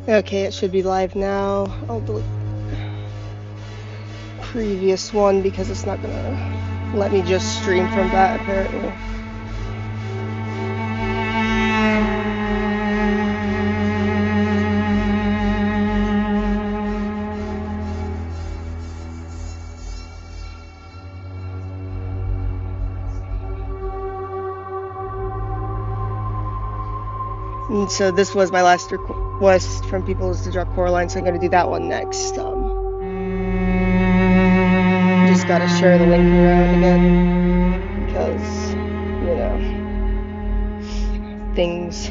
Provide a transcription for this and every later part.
Okay, it should be live now. I'll delete the previous one because it's not gonna let me just stream from that apparently. And so this was my last request from people is to draw Coraline, so I'm gonna do that one next. Just gotta share the link around again because, you know, things.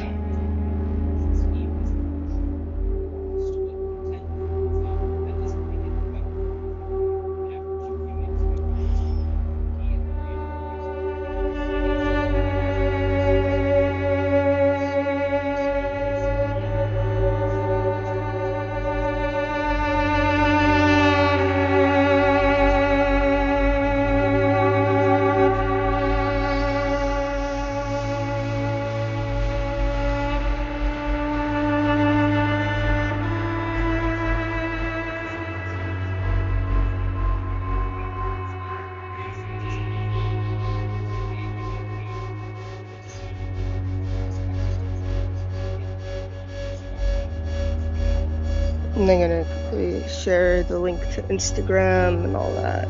And I'm gonna quickly share the link to Instagram and all that.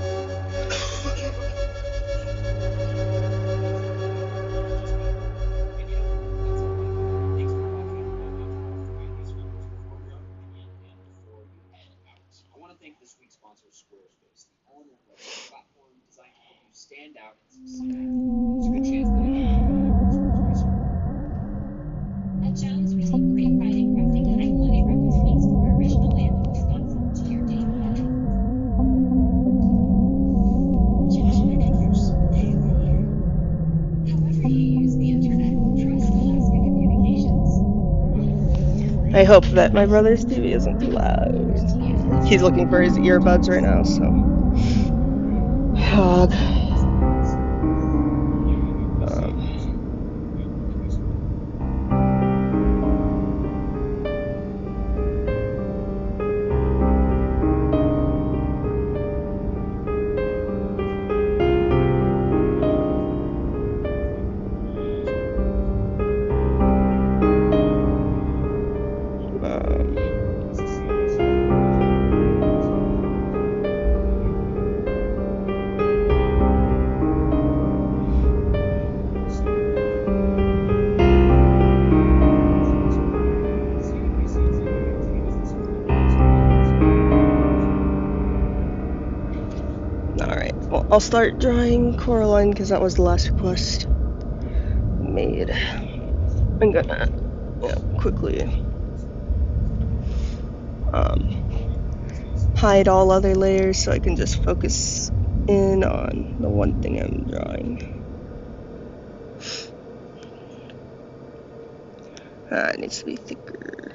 I hope that my brother's TV isn't too loud. He's looking for his earbuds right now, so. God. I'll start drawing Coraline because that was the last request made. I'm gonna quickly hide all other layers so I can just focus in on the one thing I'm drawing. It needs to be thicker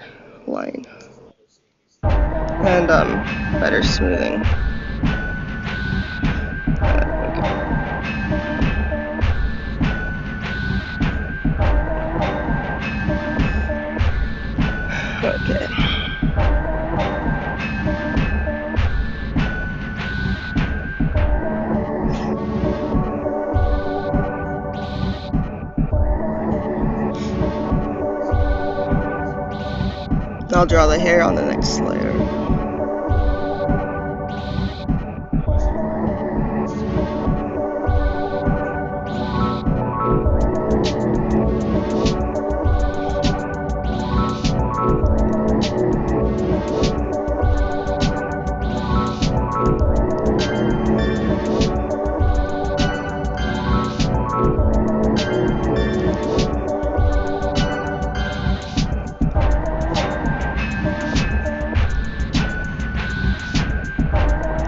line and better smoothing. Okay. I'll draw the hair on the next layer.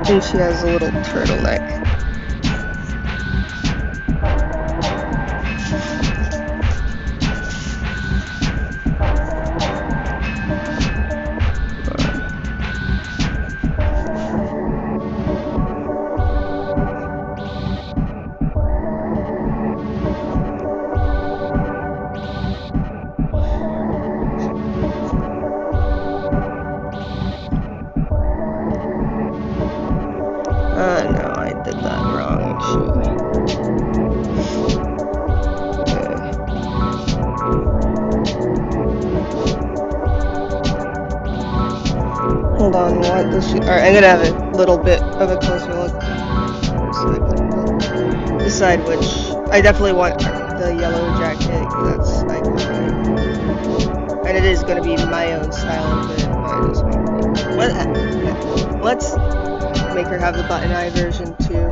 And she has a little turtleneck. Hold on, what? Alright, I'm gonna have a little bit of a closer look for a second. But decide which. I definitely want the yellow jacket, because that's iconic. And it is gonna be my own style of it, but I just want to. Let's make her have the button eye version too.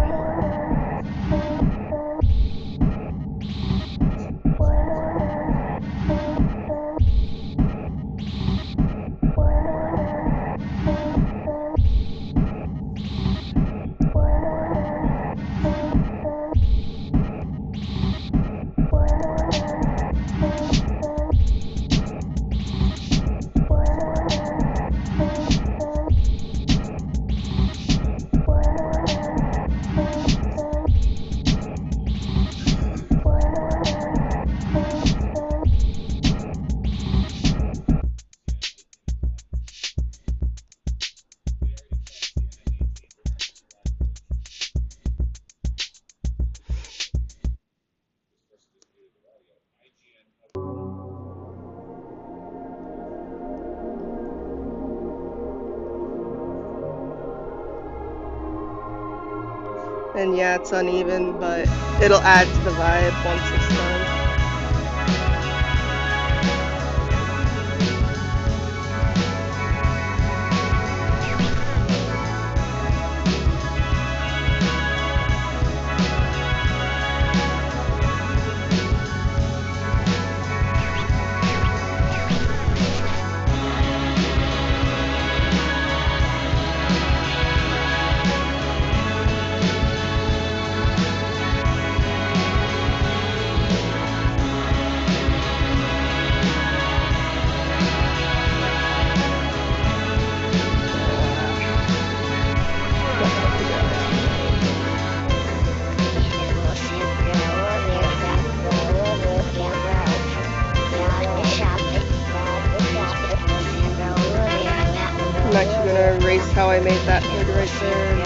And yeah, it's uneven, but it'll add to the vibe once it's done. I'm actually gonna erase how I made that hood right there.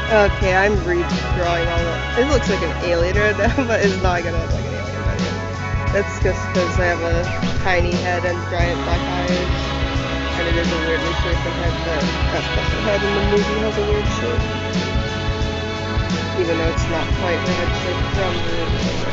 Okay, I'm redrawing all that. It looks like an alien right now, but it's not gonna look like an alien by the end. That's just because I have a tiny head and giant black eyes. And it is a weirdly shaped head, but that's because the head in the movie has a weird shape. Even though it's not quite the head shape from the original.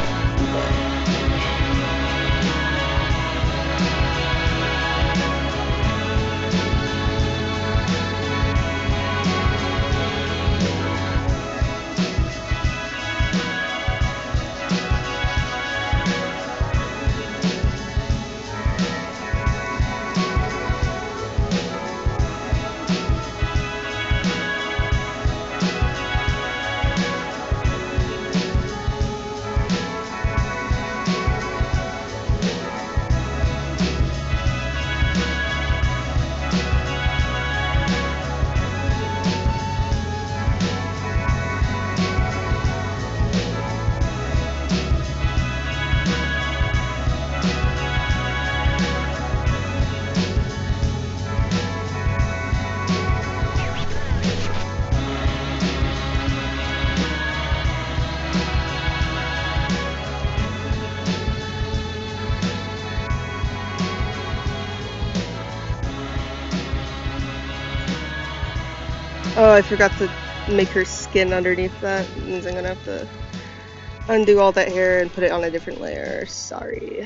Oh, I forgot to make her skin underneath that. It means I'm gonna have to undo all that hair and put it on a different layer. Sorry.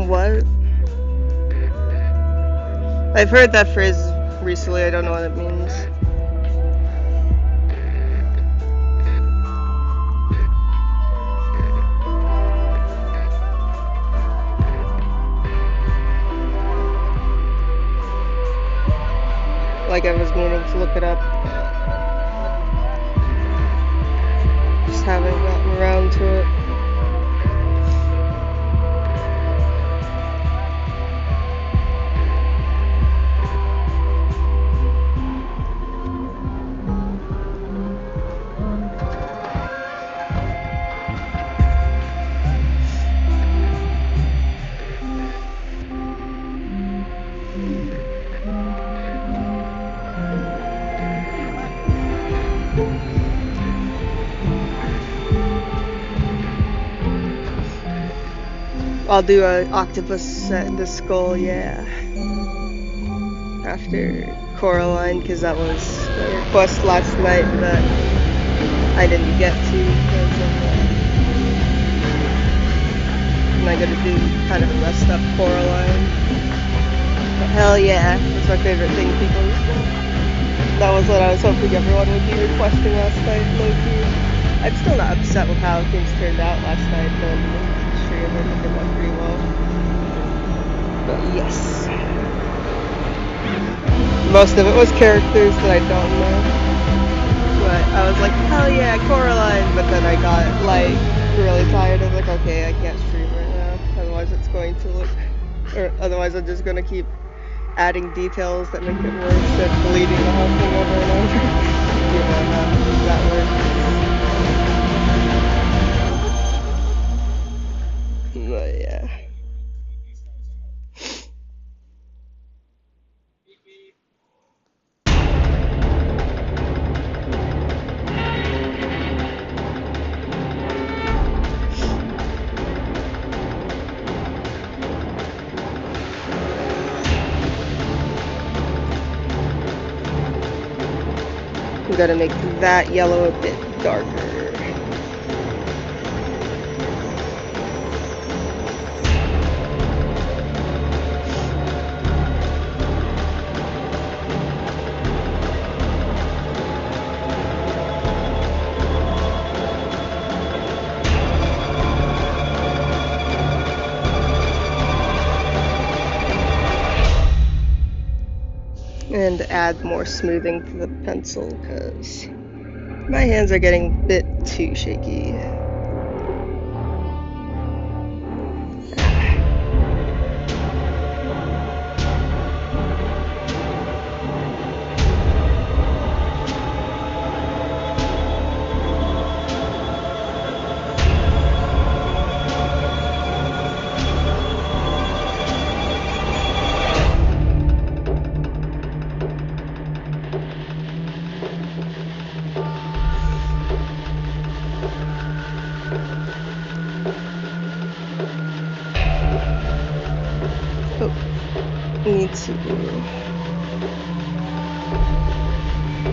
What? I've heard that phrase recently, I don't know what it means. Like I was meaning to look it up, just haven't gotten around to it. I'll do an octopus set in the skull, yeah. After Coraline, because that was a request last night that I didn't get to because I'm not gonna do kind of a messed up Coraline. But hell yeah, it's my favorite thing, people. That was what I was hoping everyone would be requesting last night, low-key. I'm still not upset with how things turned out last night, but stream, I think it went pretty well. But yes. Most of it was characters that I don't know. But I was like, hell yeah, Coraline! But then I got, like, really tired. I was like, okay, I can't stream right now. Otherwise it's going to look... Or otherwise I'm just gonna keep adding details that make it worse than deleting the whole thing over and over. You know how that works. But yeah. I'm gonna make that yellow a bit darker. And add more smoothing to the pencil because my hands are getting a bit too shaky. Need to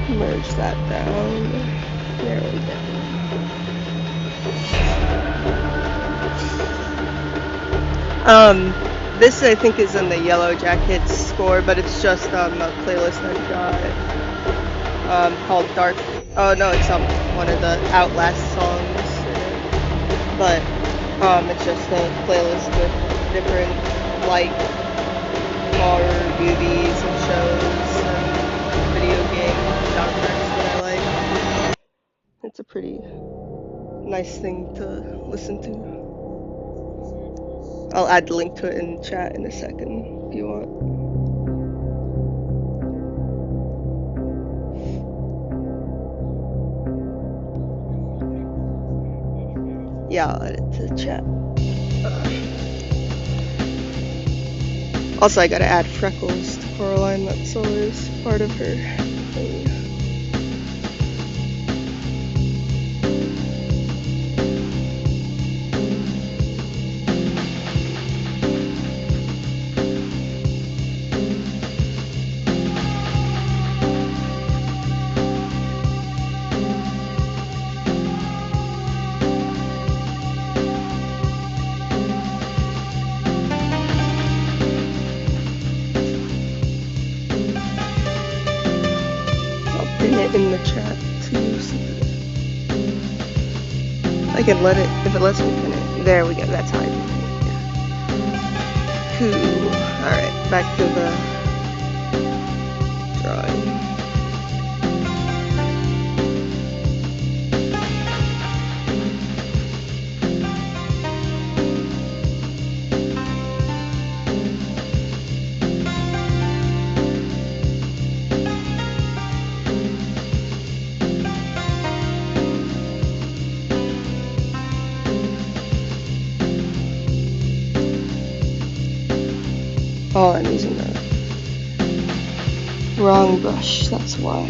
merge that down. There we go. This I think is in the Yellow Jackets score, but it's just a playlist I've got called Dark. Oh no, it's one of the Outlast songs, but it's just a playlist with different horror movies and shows and video game soundtracks that I like. It's a pretty nice thing to listen to. I'll add the link to it in chat in a second if you want. Yeah, I'll add it to the chat. Also, I gotta add freckles to Coraline, that's always part of her thing. can let it, if it lets me pin it. There we go, that's how I pin it. Yeah. Cool. Alright, back to the drawing. Oh, I'm using the wrong brush, that's why.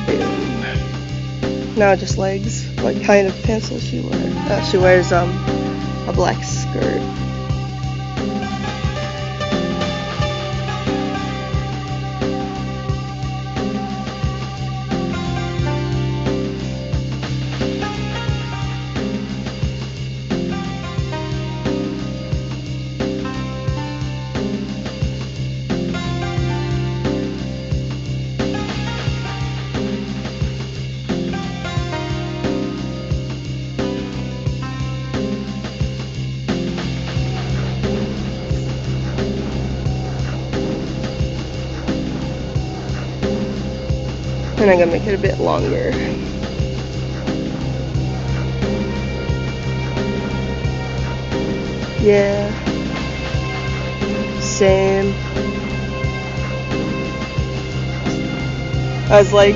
Boom. Now just legs. What kind of pants does she wear? She wears a black skirt. And I'm gonna make it a bit longer. Yeah. Same. I was like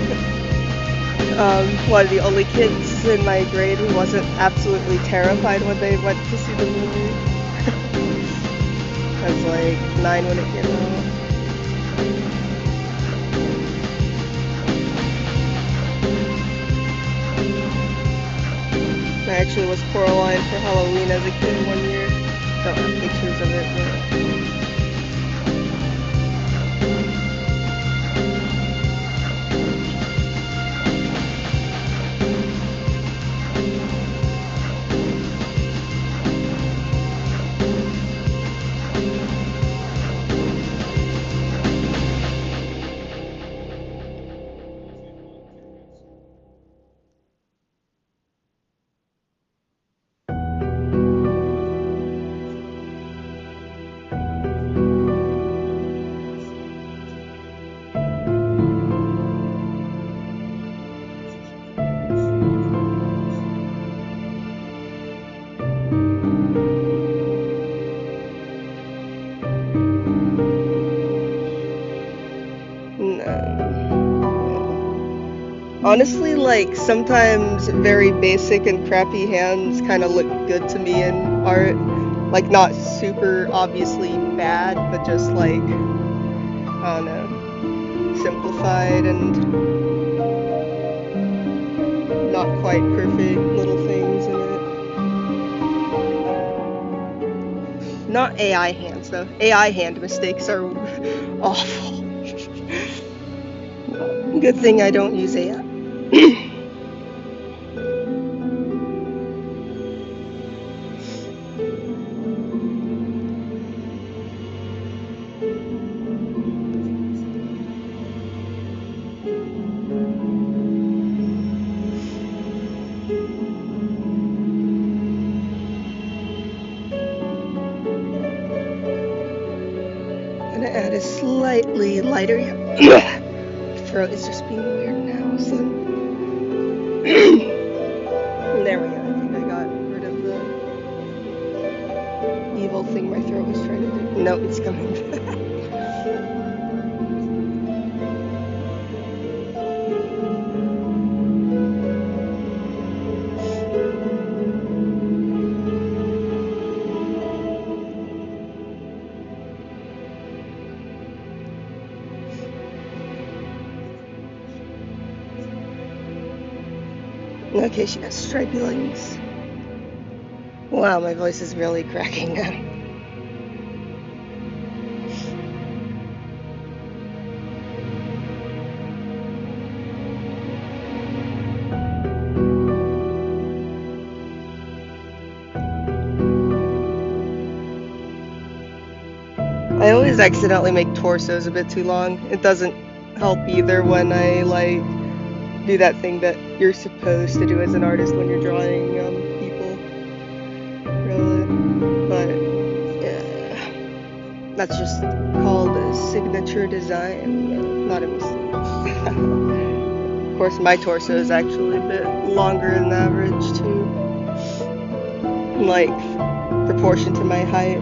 one of the only kids in my grade who wasn't absolutely terrified when they went to see the movie. I was like 9 when it came out. I actually was Coraline for Halloween as a kid one year. Don't have pictures of it, but... Honestly, like, sometimes very basic and crappy hands kind of look good to me in art. Like, not super obviously bad, but just like, I don't know, simplified and not quite perfect little things in it. Not AI hands, though. AI hand mistakes are awful. Good thing I don't use AI. Gonna add a slightly lighter throat is just being weird now, so there we go. I think I got rid of the evil thing my throat was trying to do. No, it's coming back. Okay, she has stripy legs. Wow, my voice is really cracking now. I always accidentally make torsos a bit too long. It doesn't help either when I like do that thing that you're supposed to do as an artist when you're drawing people. Really, but yeah, that's just called a signature design, not a mistake. Of course, my torso is actually a bit longer than average too, like proportion to my height.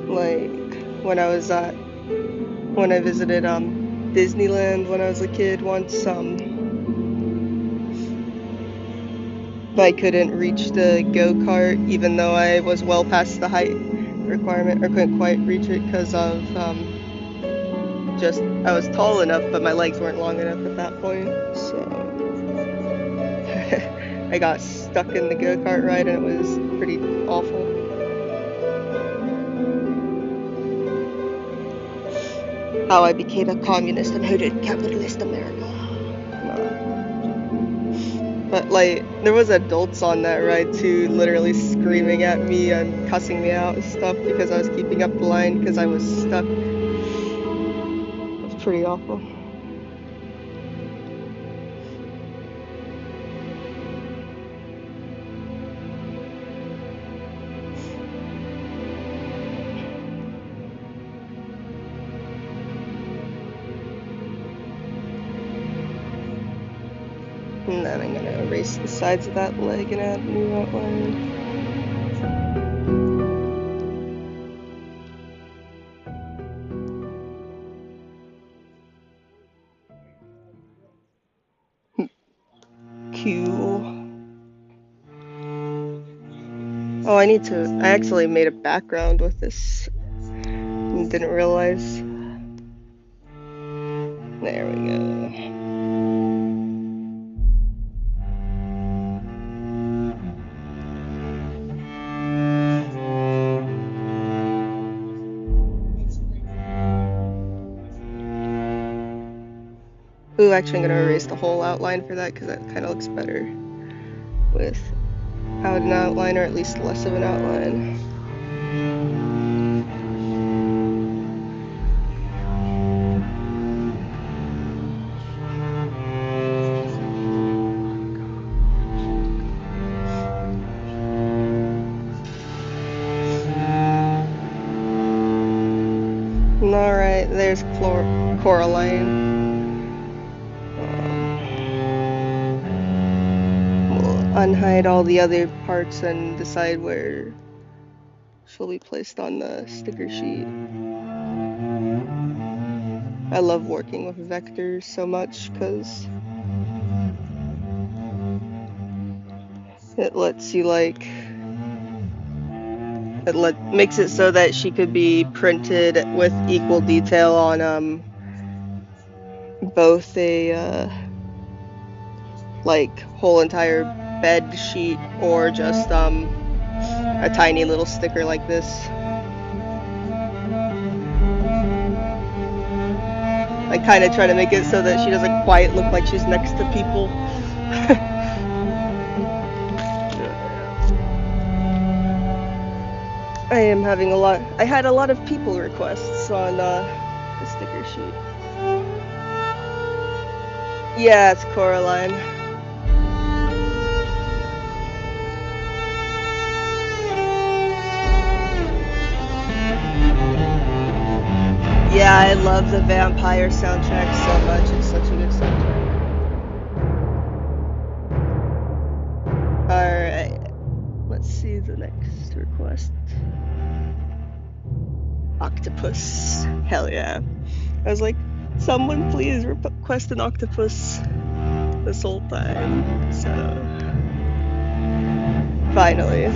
Like when I visited Disneyland when I was a kid once, I couldn't reach the go-kart even though I was well past the height requirement, or couldn't quite reach it because of just I was tall enough but my legs weren't long enough at that point, so I got stuck in the go-kart ride and it was pretty awful. How I became a communist and hated capitalist America. But like, there was adults on that ride too, literally screaming at me and cussing me out and stuff because I was keeping up the line because I was stuck. It was pretty awful. And then I'm gonna erase the sides of that leg and add a new outline. Cool. Oh, I actually made a background with this and didn't realize. There we go. Ooh, actually I'm gonna erase the whole outline for that because that kind of looks better without an outline, or at least less of an outline. Alright, there's Coraline. We'll unhide all the other parts and decide where she'll be placed on the sticker sheet. I love working with vectors so much because it lets you makes it so that she could be printed with equal detail on both a whole entire bed sheet or just a tiny little sticker like this. I kind of try to make it so that she doesn't quite look like she's next to people. I had a lot of people requests on the sticker sheet. Yeah, it's Coraline. Yeah, I love the Vampire soundtrack so much. It's such a good soundtrack. Alright, let's see the next request. Octopus. Hell yeah. I was like, someone please request an octopus this whole time. So, finally.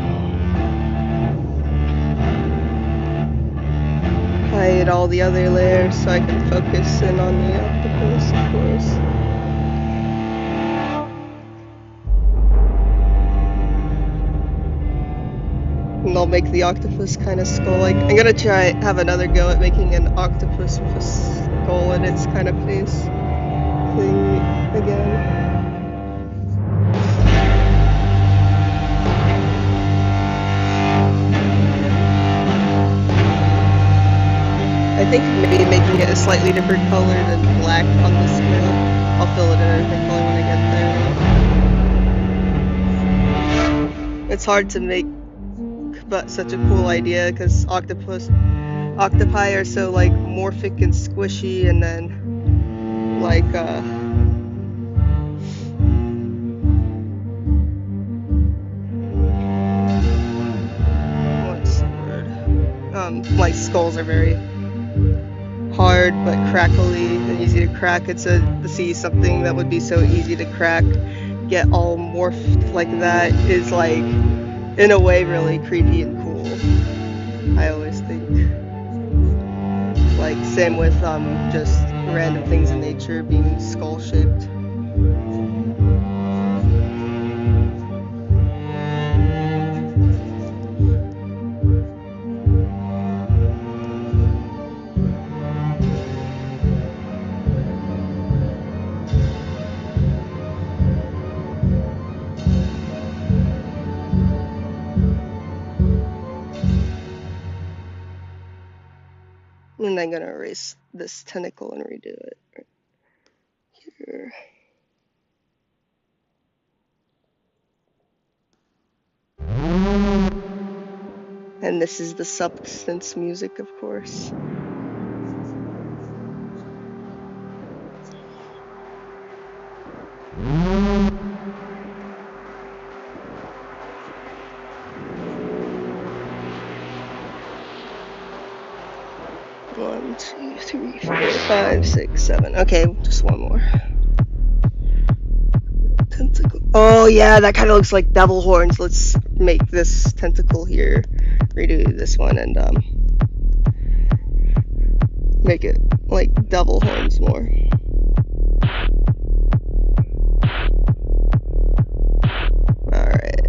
Hide all the other layers so I can focus in on the octopus, of course. And I'll make the octopus kind of skull. Like, I'm gonna try have another go at making an octopus with a skull in its kind of face thing again. I think maybe making it a slightly different color than black on the scale. I'll fill it in a different color when I get there. It's hard to make, but such a cool idea because octopi are so like morphic and squishy, and then like what's the word? Like skulls are very hard but crackly and easy to crack. It's to see something that would be so easy to crack get all morphed like that is like in a way really creepy and cool. I always think. Like same with just random things in nature being skull shaped. And I'm gonna erase this tentacle and redo it right here. And this is the substance music, of course. One, two, three, 4, 5, 6, 7. Okay, just one more. Tentacle. Oh yeah, that kind of looks like devil horns. Let's make this tentacle here. Redo this one and make it like devil horns more. Alright.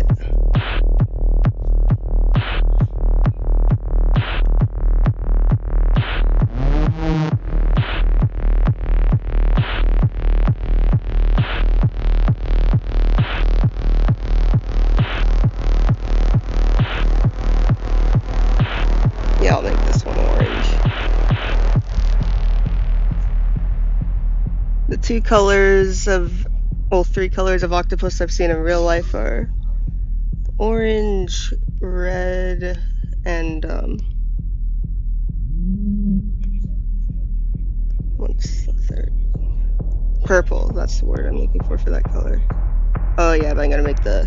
Yeah, I'll make this one orange. The two colors of, well, 3 colors of octopus I've seen in real life are orange, red, and what's the third? Purple. That's the word I'm looking for that color. Oh yeah, but I'm gonna make the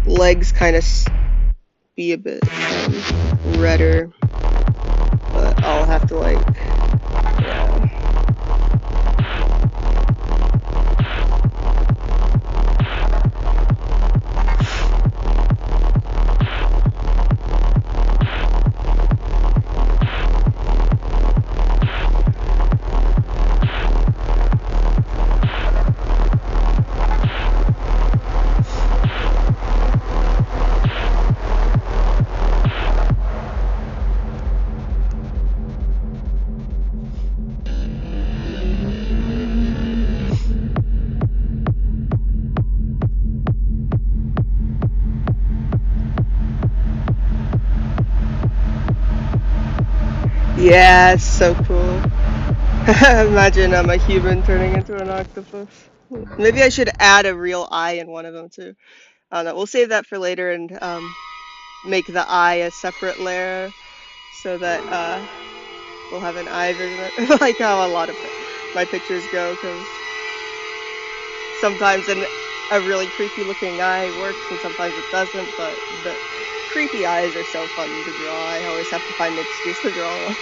legs kind of be a bit redder, but I'll have to like, yeah. Yeah, it's so cool. Imagine I'm a human turning into an octopus. Maybe I should add a real eye in one of them too. I don't know. We'll save that for later and make the eye a separate layer so that we'll have an eye version. I like how a lot of my pictures go because sometimes a really creepy looking eye works and sometimes it doesn't. But the creepy eyes are so fun to draw. I always have to find an excuse to draw one.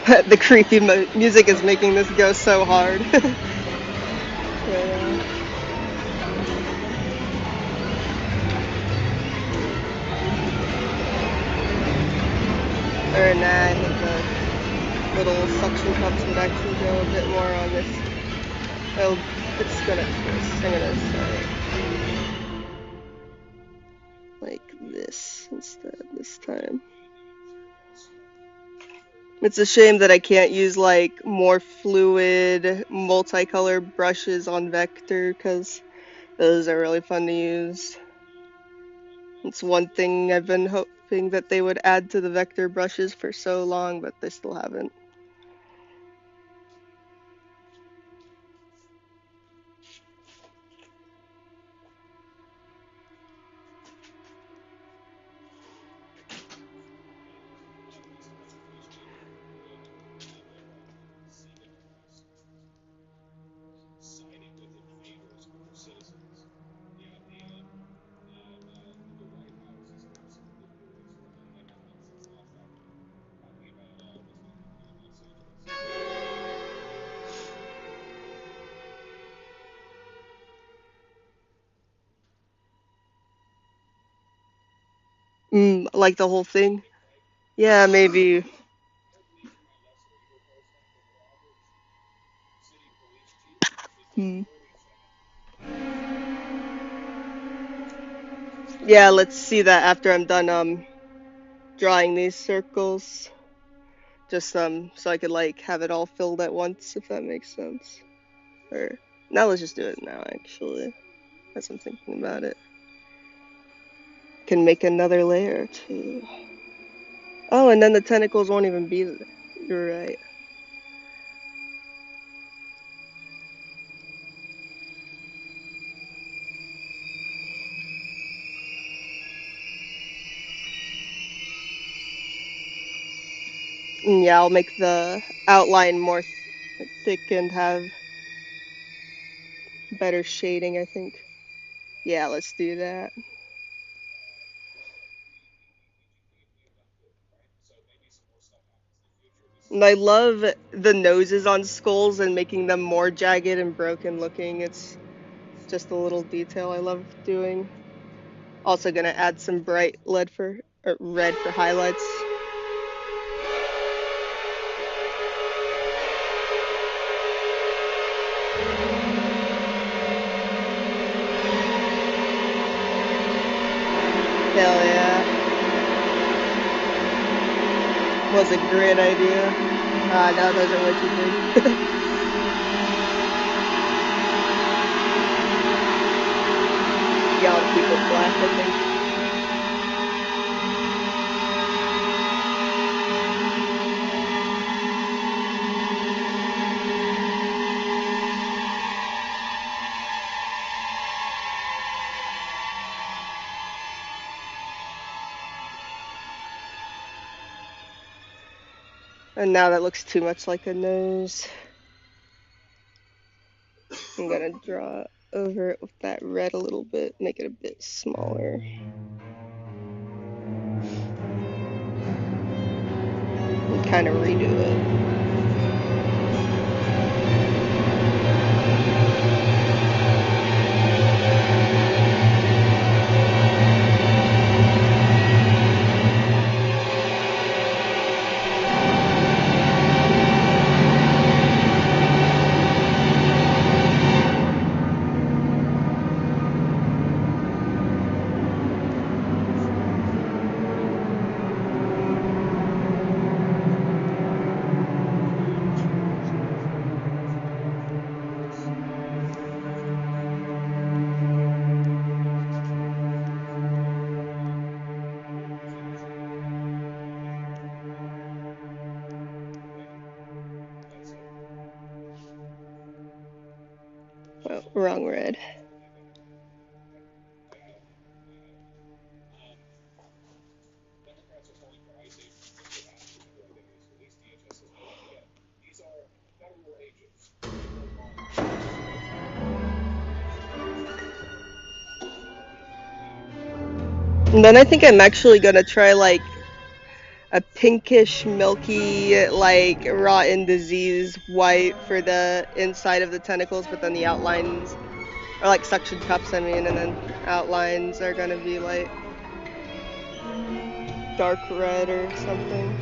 The creepy music is making this go so hard. Or nah, I think the little suction cups would actually go a bit more on this. Oh, it's gonna twist. I'm gonna start like this instead this time. It's a shame that I can't use like more fluid, multicolor brushes on Vector because those are really fun to use. It's one thing I've been hoping that they would add to the Vector brushes for so long, but they still haven't. Like the whole thing? Yeah, maybe. Hmm. Yeah, let's see that after I'm done drawing these circles. Just so I could like have it all filled at once, if that makes sense. Or now let's just do it now actually. As I'm thinking about it. Can make another layer too. Oh, and then the tentacles won't even be there. You're right. Yeah, I'll make the outline more thick and have better shading, I think. Yeah, let's do that. And I love the noses on skulls and making them more jagged and broken looking. It's just a little detail I love doing. Also gonna add some bright red for highlights. Hell yeah. Was a great idea. Now those are way too big. Yeah, I'll keep it black, I think. And now that looks too much like a nose. I'm gonna draw over it with that red a little bit, make it a bit smaller. And kind of redo it. Oh, wrong red. And then I think I'm actually gonna try like a pinkish, milky, like rotten disease white for the inside of the tentacles, but then the outlines are like suction cups, I mean, and then outlines are gonna be like dark red or something.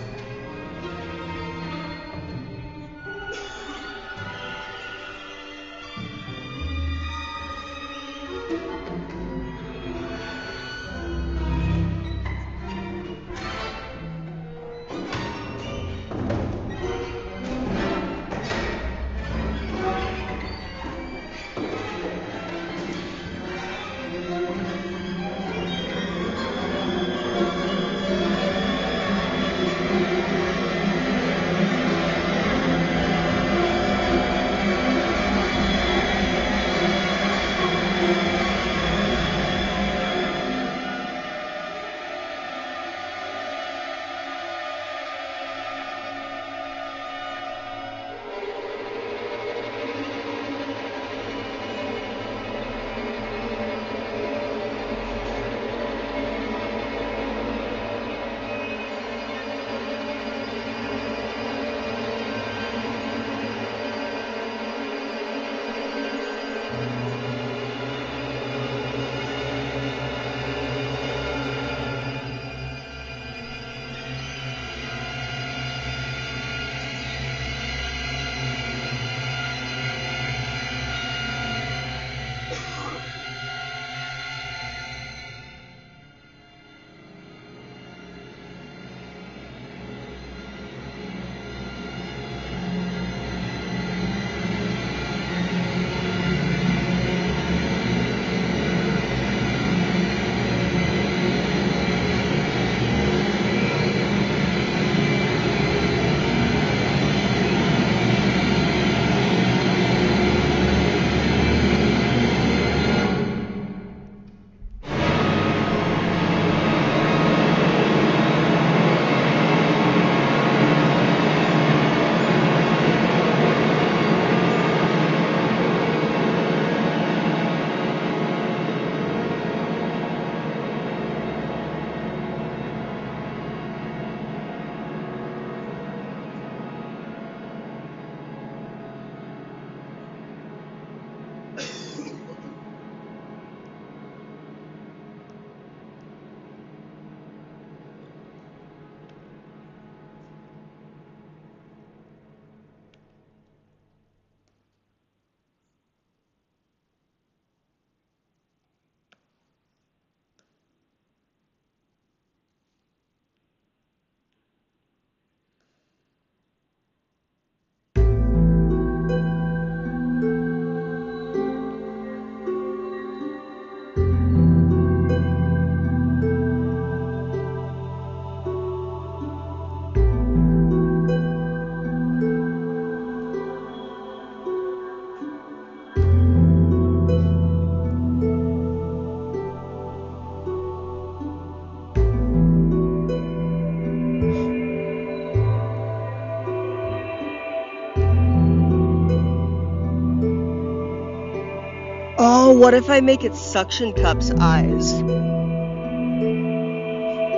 Oh, what if I make it suction cups eyes?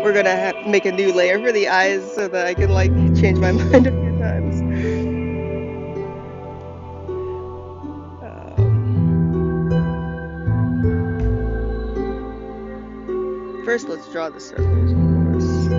We're gonna make a new layer for the eyes so that I can like change my mind a few times. First, let's draw the circles, of course.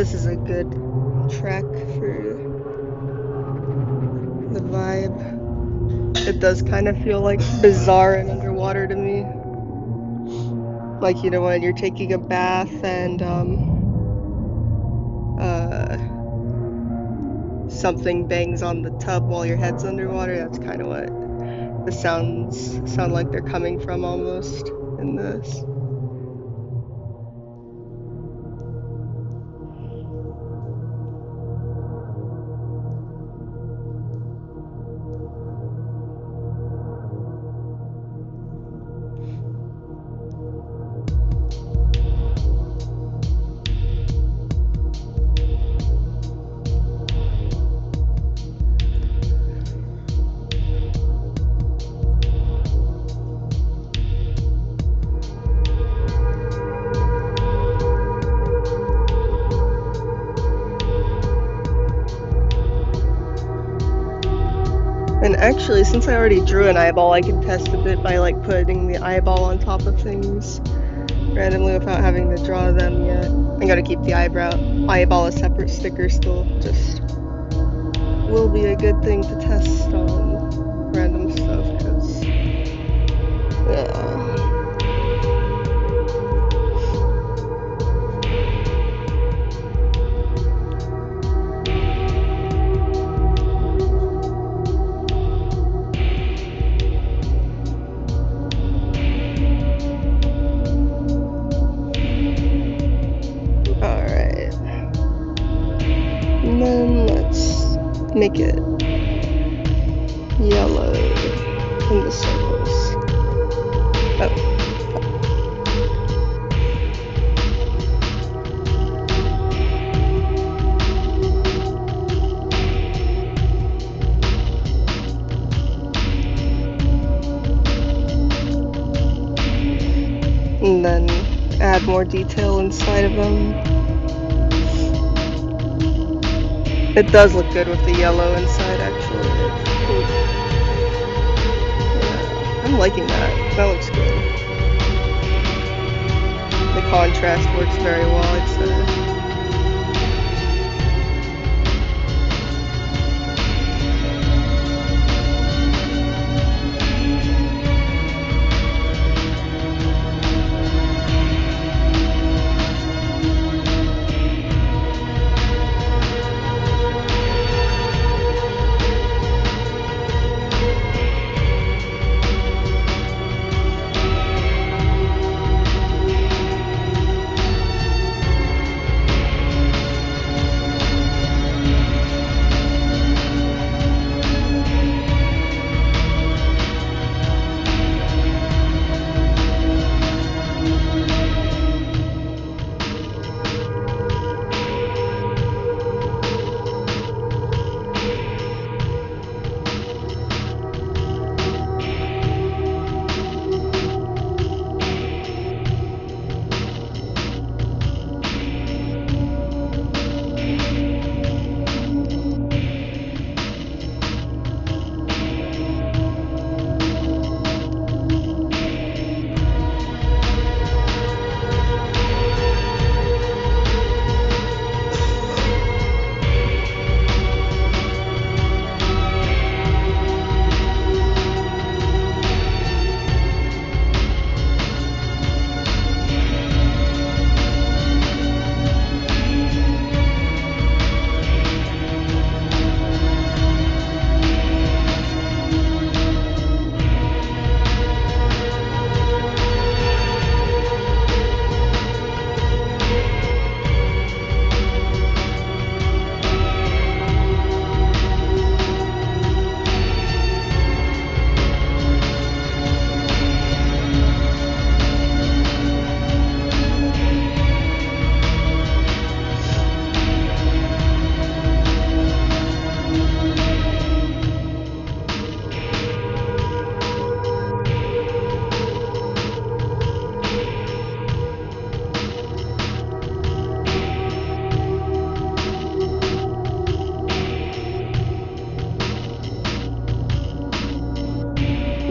this is a good track for the vibe. It does kind of feel like bizarre and underwater to me. Like, you know, when you're taking a bath and something bangs on the tub while your head's underwater. That's kind of what the sounds sound like they're coming from almost in this. And actually, since I already drew an eyeball, I can test a bit by like putting the eyeball on top of things randomly without having to draw them yet. I gotta keep the eyeball a separate sticker still. Just will be a good thing to test on random stuff, because yeah. Make it yellow in the circles. Oh. And then add more detail inside of them. It does look good with the yellow inside, actually. Yeah, I'm liking that. That looks good. The contrast works very well, I'd say.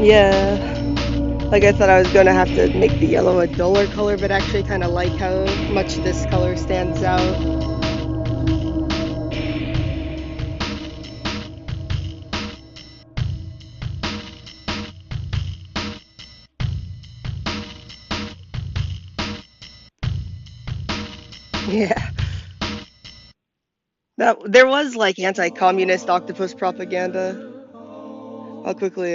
Yeah, like I thought I was gonna have to make the yellow a duller color, but actually kind of like how much this color stands out. Yeah. That there was like anti-communist octopus propaganda. I'll quickly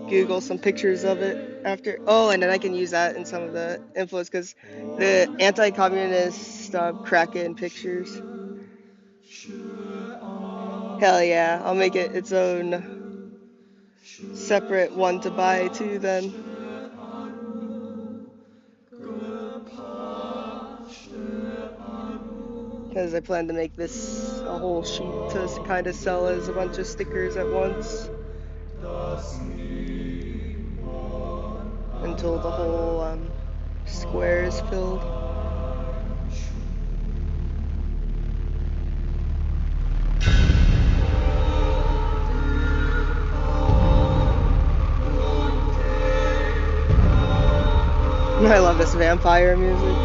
Google some pictures of it after. Oh, and then I can use that in some of the influence because the anti-communist Kraken pictures. Hell yeah, I'll make it its own separate one to buy too then. Because I plan to make this a whole sheet to kind of sell as a bunch of stickers at once until the whole square is filled. I love this vampire music.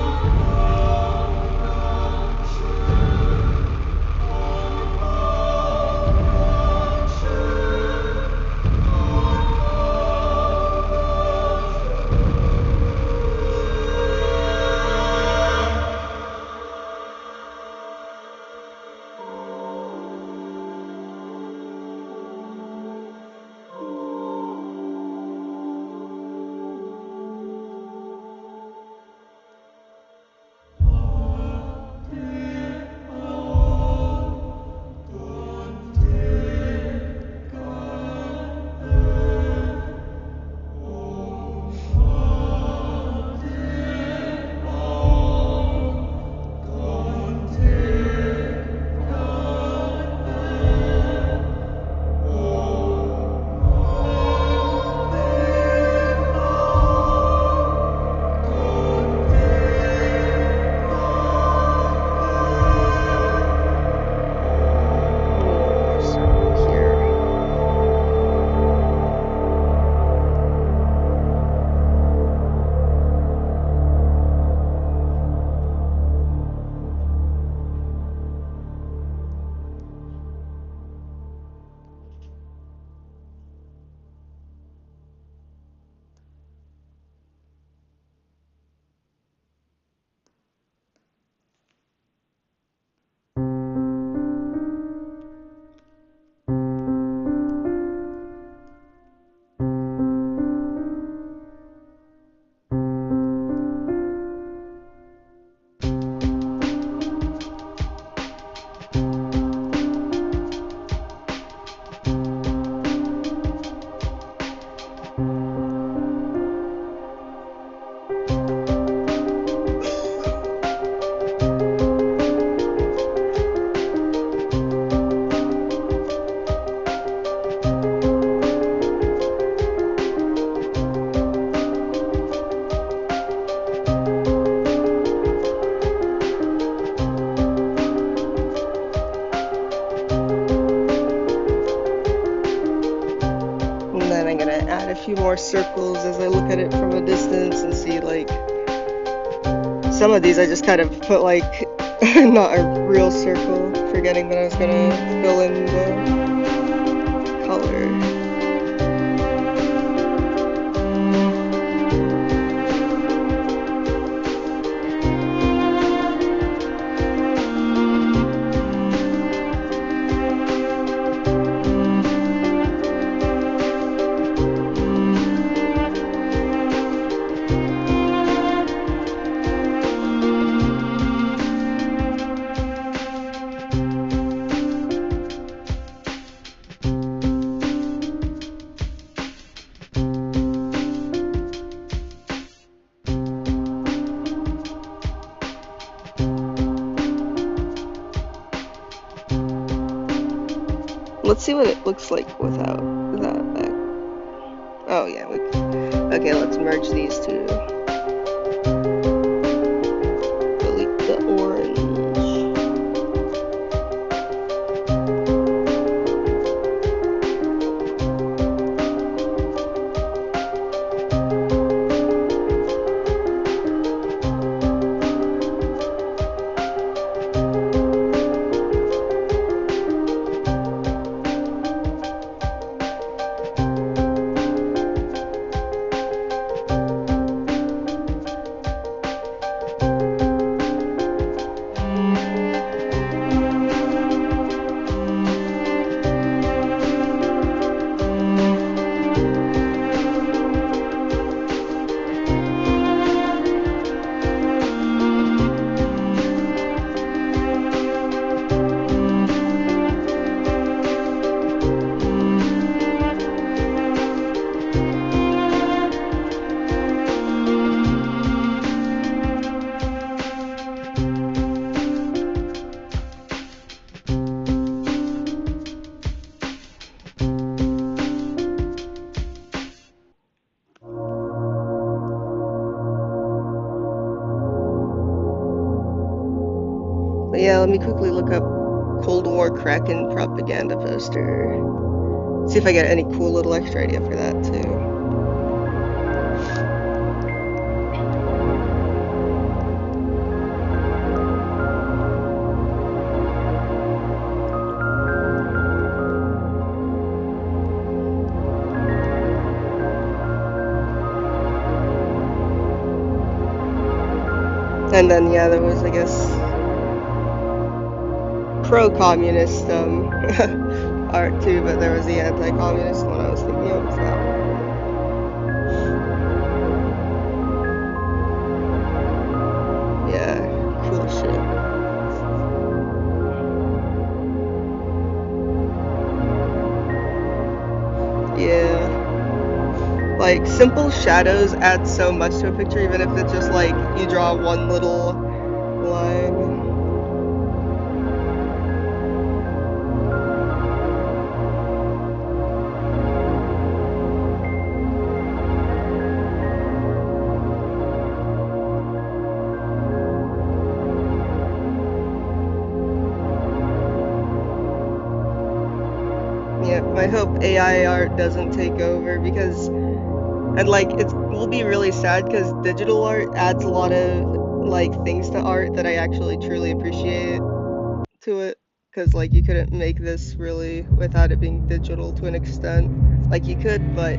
And then I'm gonna add a few more circles as I look at it from a distance and see like some of these I just kind of put like not a real circle, forgetting that I was gonna fill in the color. Let's see what it looks like without that back. Oh yeah, okay, let's merge these two. Delete the orange. Let me quickly look up Cold War Kraken propaganda poster. See if I get any cool little extra idea for that too. And then yeah, there was, I guess, pro-communist art too, but there was the anti-communist one I was thinking of. Was that one. Yeah, cool shit. Yeah. Like, simple shadows add so much to a picture, even if it's just like you draw one little line. Yeah, I hope AI art doesn't take over because, and like, it will be really sad because digital art adds a lot of like things to art that I actually truly appreciate to it. Because like you couldn't make this really without it being digital to an extent. Like you could, but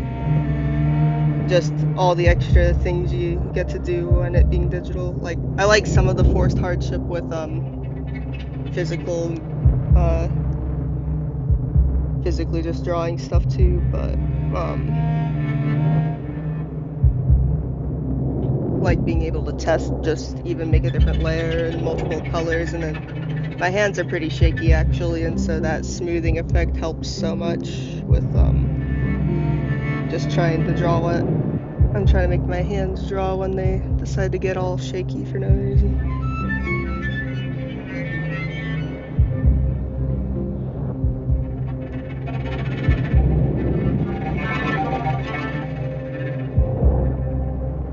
just all the extra things you get to do when it being digital. Like I like some of the forced hardship with physical physically just drawing stuff too, but like being able to test, just even make a different layer and multiple colors. And then my hands are pretty shaky actually, and so that smoothing effect helps so much with just trying to draw what I'm trying to make my hands draw when they decide to get all shaky for no reason.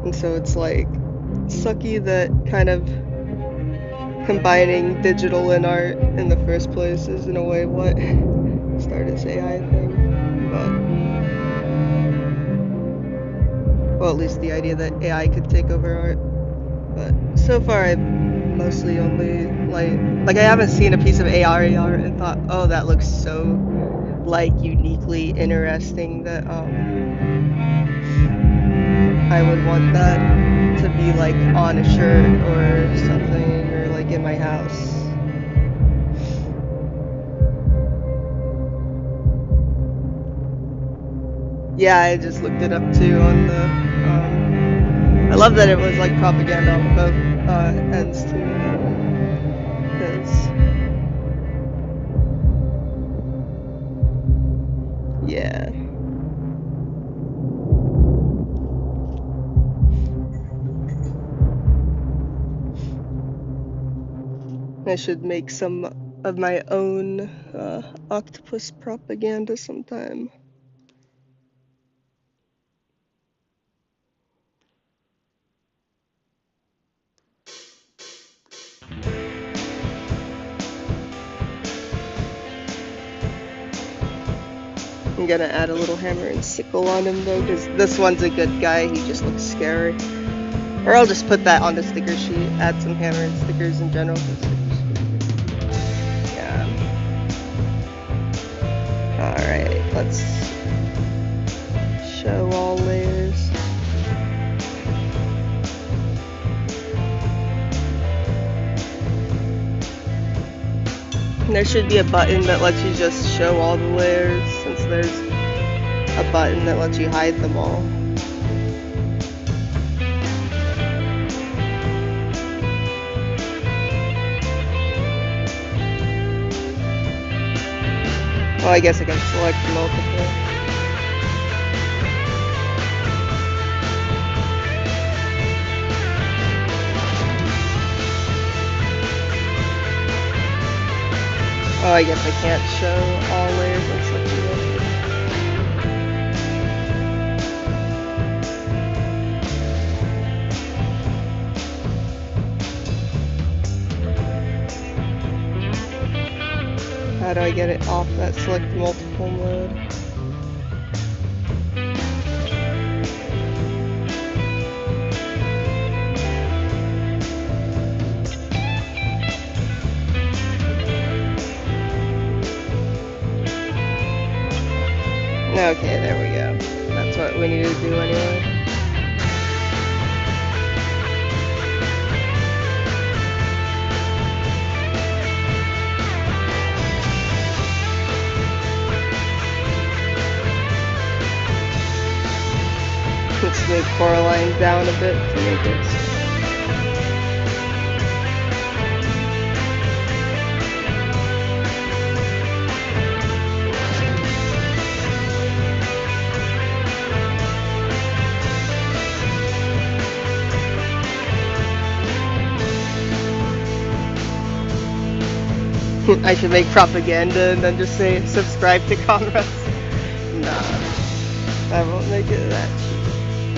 And so it's like sucky that kind of combining digital and art in the first place is in a way what started this AI thing. But well, at least the idea that AI could take over art. But so far I've mostly only like I haven't seen a piece of AR art and thought, oh, that looks so like uniquely interesting that I would want that to be like on a shirt or something, or like in my house. Yeah, I just looked it up too on the I love that it was like propaganda on both ends too, because yeah. I should make some of my own octopus propaganda sometime. I'm gonna add a little hammer and sickle on him though, because this one's a good guy, he just looks scary. Or I'll just put that on the sticker sheet, add some hammer and stickers in general. Yeah. Alright, let's show all layers. And there should be a button that lets you just show all the layers, since there's a button that lets you hide them all. Well, I guess I can select multiple. Oh, I guess I can't show all layers on such a way. How do I get it off that select multiple mode? Okay, there we go. That's what we need to do anyway. Let's move Coraline down a bit to make it. I should make propaganda and then just say subscribe to Conrad. Nah, I won't make it that cheap.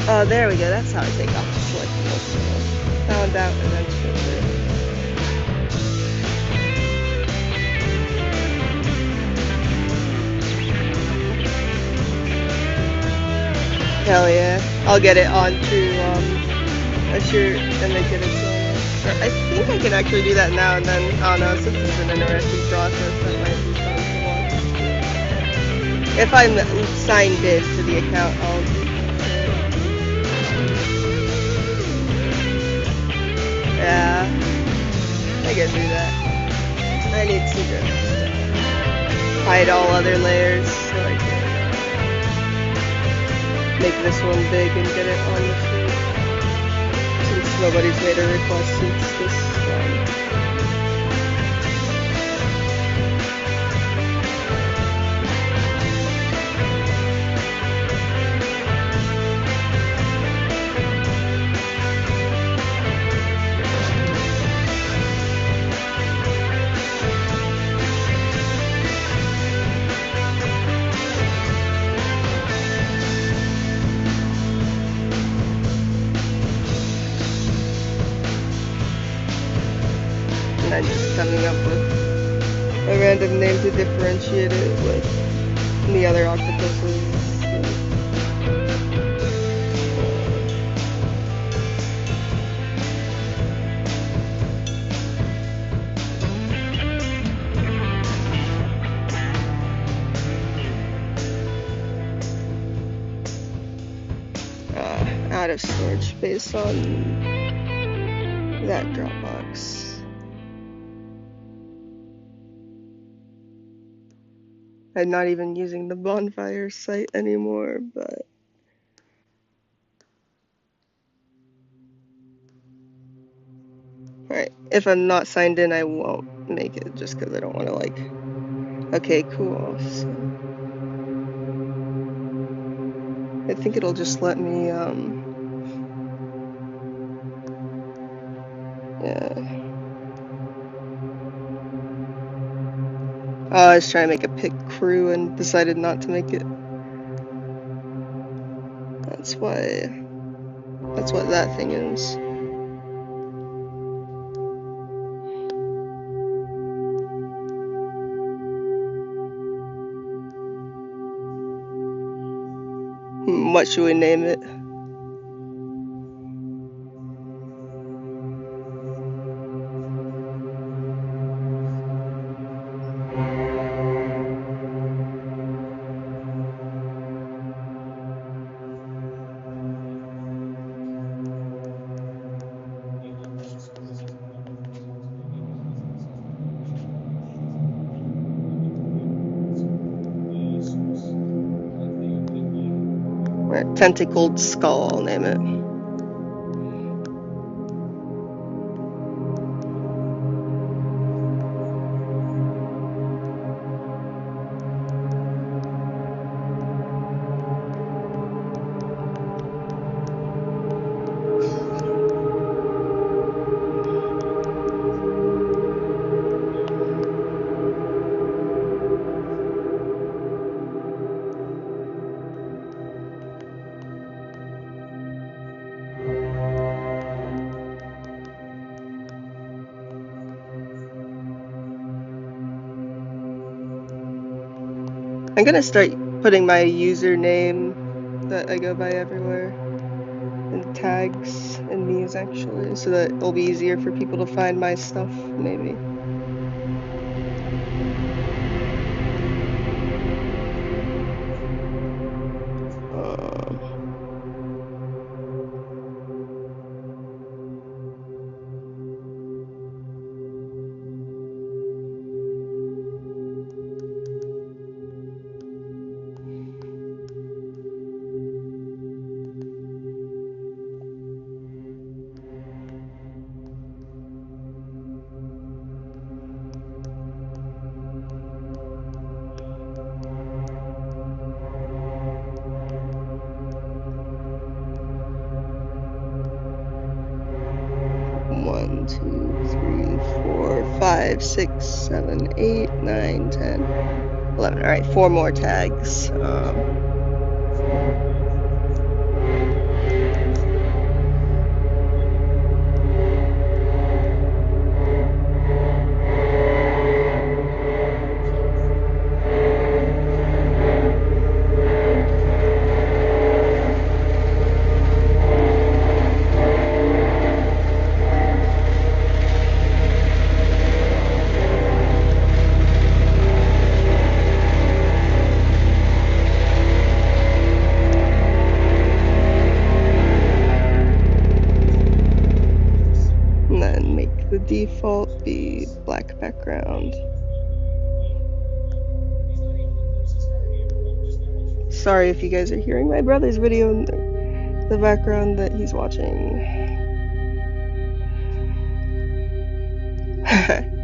Oh, there we go. That's how I take off the select multiple. Found out eventually. Hell yeah. I'll get it onto a shirt and make it a song. I think I can actually do that now and then. Oh no, since it's an interesting process, that might be fun to watch. If I'm signed in to the account, I'll do it. Yeah, I can do that. I need to just hide all other layers so I can make this one big and get it on the shirt. Since nobody's made a request since this one. I'm just coming up with a random name to differentiate it with the other octopuses. Out of storage space on that Dropbox. I'm not even using the bonfire site anymore, but alright, if I'm not signed in, I won't make it just because I don't want to like, okay, cool. So, I think it'll just let me, yeah. Oh, I was trying to make a pick crew and decided not to make it. That's what that thing is. What should we name it? Tentacled skull, I'll name it. I'm gonna start putting my username that I go by everywhere in tags in these actually, so that it'll be easier for people to find my stuff, maybe. One, 2, 3, 4, 5, 6, 7, 8, 9, 10, 11. All right, 4 more tags. And then make the default be black background. Sorry if you guys are hearing my brother's video in the background that he's watching.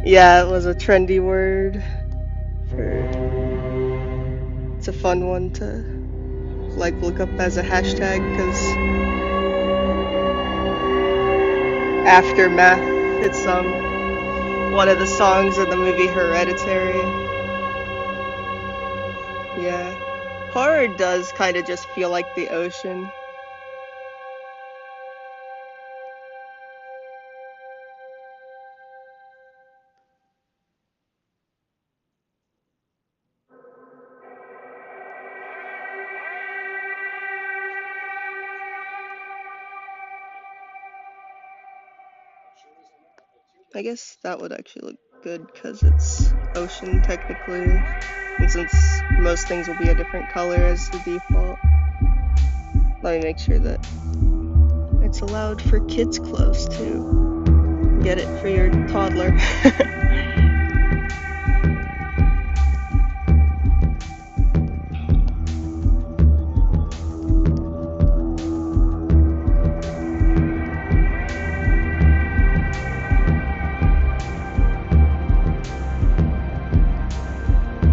Yeah, it was a trendy word. It's a fun one to like look up as a hashtag, because Aftermath, it's one of the songs in the movie Hereditary. Yeah. Horror does kind of just feel like the ocean. I guess that would actually look good because it's ocean technically, and since most things will be a different color as the default. Let me make sure that it's allowed for kids clothes too. Get it for your toddler.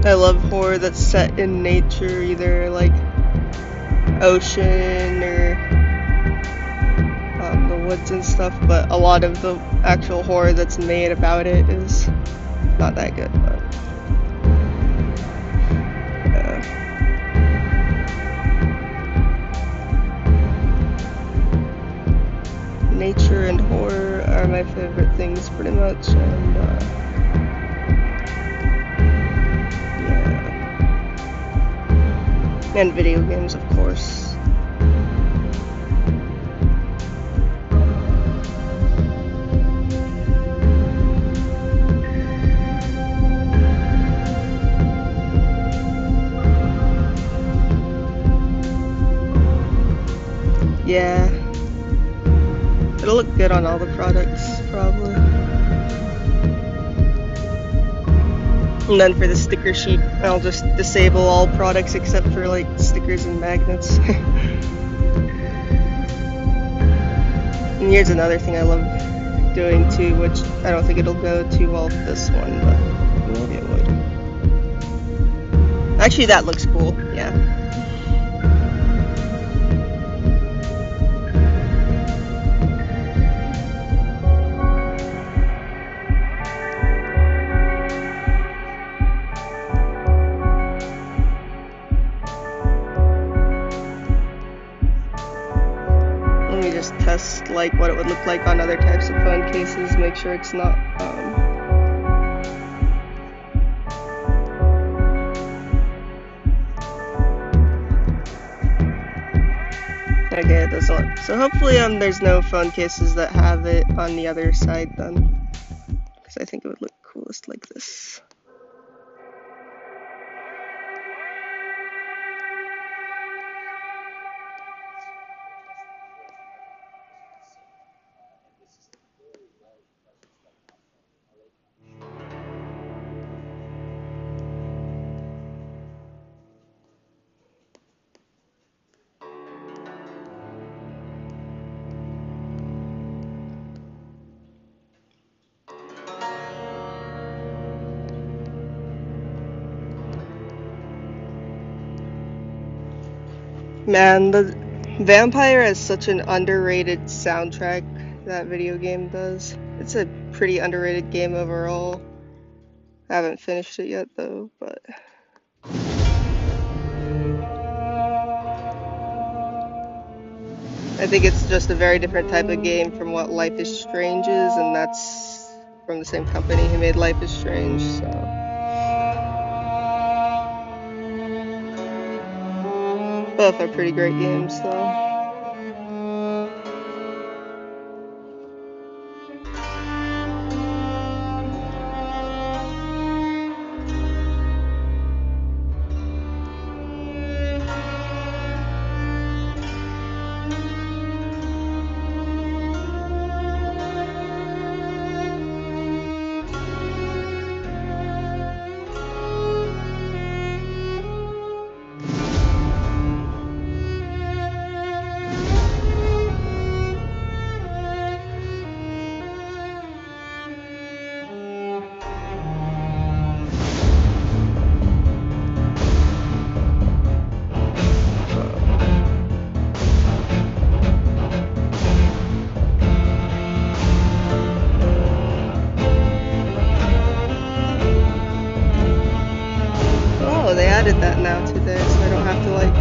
I love horror that's set in nature, either like ocean or the woods and stuff, but a lot of the actual horror that's made about it is not that good. But yeah. Nature and horror are my favorite things pretty much, and and video games, of course. Yeah. It'll look good on all the products, probably. And then for the sticker sheet, I'll just disable all products except for like stickers and magnets. And here's another thing I love doing too, which I don't think it'll go too well with this one, but maybe it would. Actually, that looks cool, yeah. Test like what it would look like on other types of phone cases, make sure it's not Okay, it does not. So hopefully there's no phone cases that have it on the other side then. Because I think it would look coolest like this. Man, the Vampire has such an underrated soundtrack, that video game does. It's a pretty underrated game overall. I haven't finished it yet though, but I think it's just a very different type of game from what Life is Strange is, and that's from the same company who made Life is Strange, so. Both are pretty great games though. Oh, they added that now today, so I don't have to like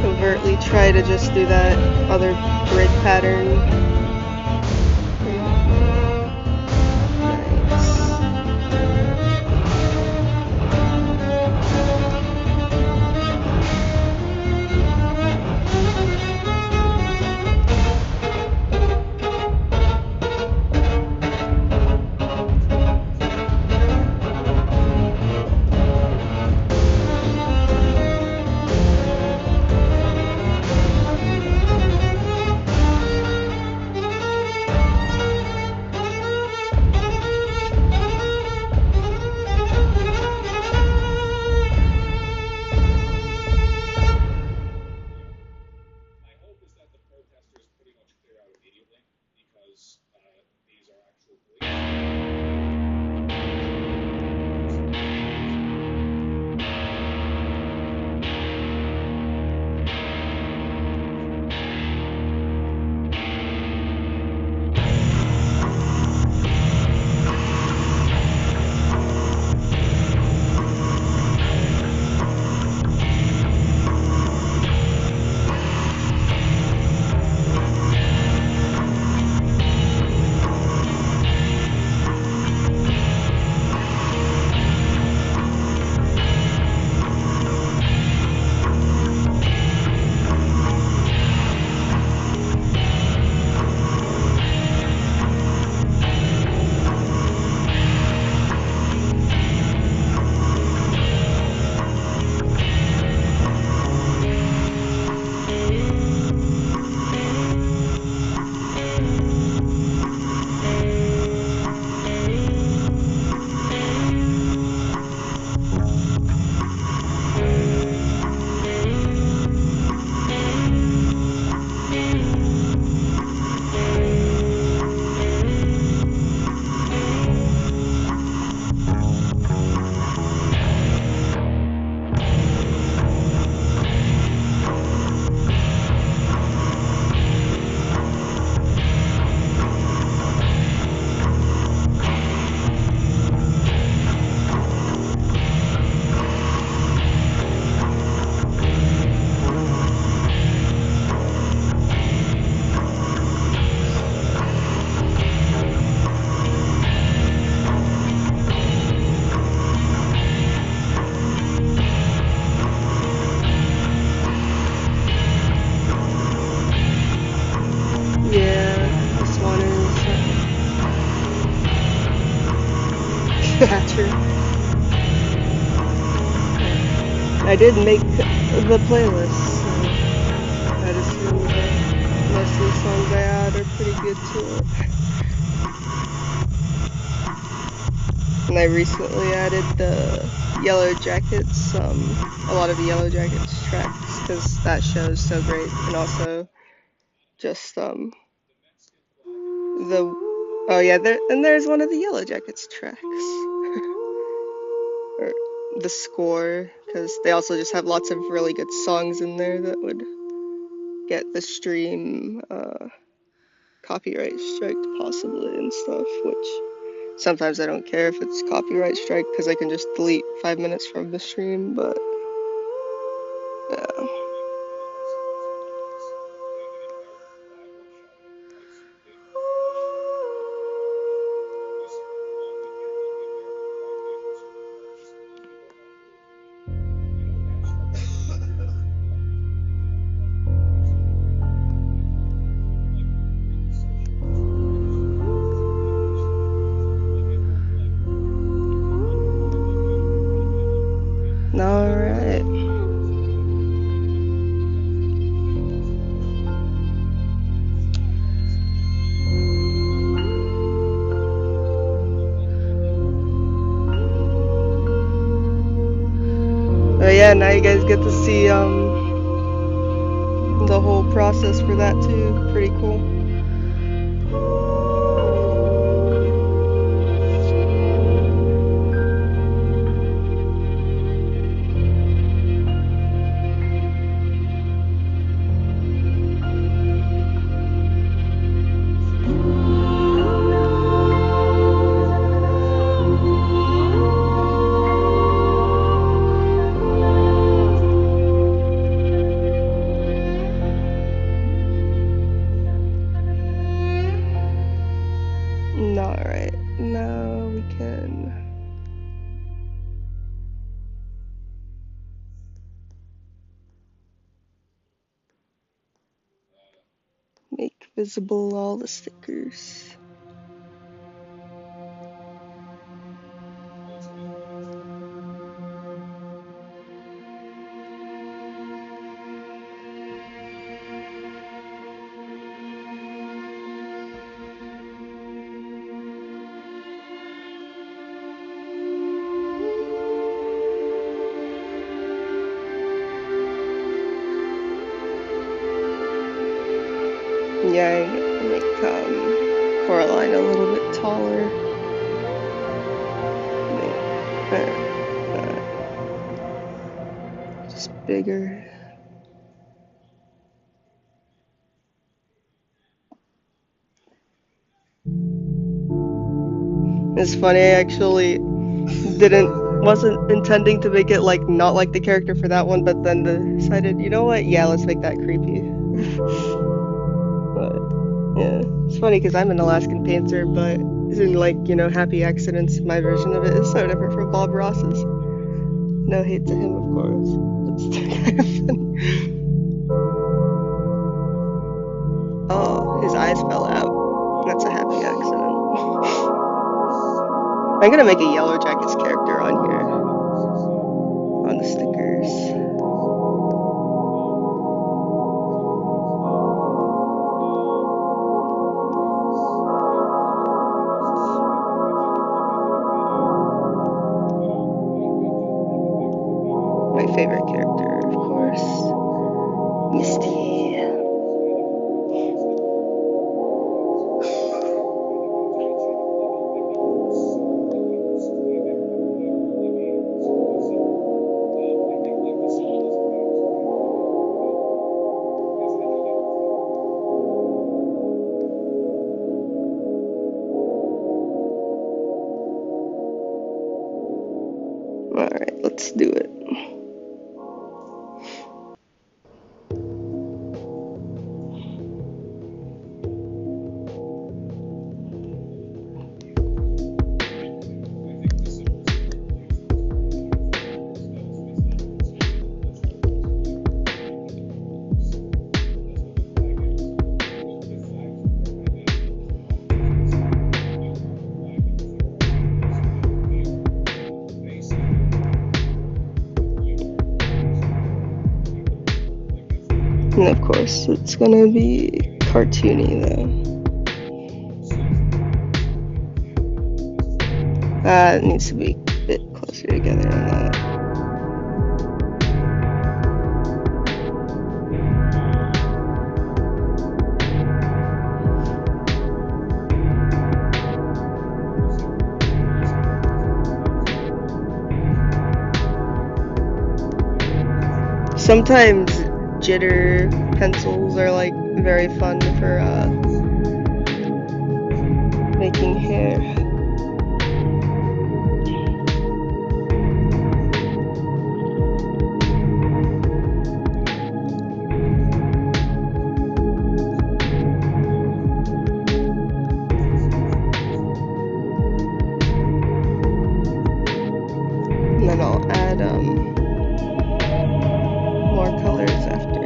covertly try to just do that other grid pattern. did make the playlist, so I'd assume most of the songs I add are pretty good to it. And I recently added the Yellow Jackets, a lot of the Yellow Jackets tracks, because that show is so great, and also just oh yeah, there's one of the Yellow Jackets tracks, or the score, because they also just have lots of really good songs in there that would get the stream copyright striked possibly and stuff, which sometimes I don't care if it's copyright strike because I can just delete 5 minutes from the stream, but yeah. Alright. Oh yeah, now you guys get to see the whole process for that too. Pretty cool. Alright, now we can make visible all the stickers. Yeah, I'm gonna make Coraline a little bit taller. Just bigger. It's funny, I actually wasn't intending to make it like not like the character for that one, but then decided, you know what? Yeah, let's make that creepy. But yeah, it's funny because I'm an Alaskan Panther, but in like, you know, Happy Accidents, my version of it is so different from Bob Ross's. No hate to him, of course. But still kind of funny. Oh, his eyes fell out. That's a happy accident. I'm gonna make a Yellow Jackets character on here, on the stickers. My favorite character, of course, Misty. Alright, let's do it. And of course, it's gonna be cartoony though. It needs to be a bit closer together on that. Sometimes jitter pencils are like very fun for making hair. And then I'll add more colors after.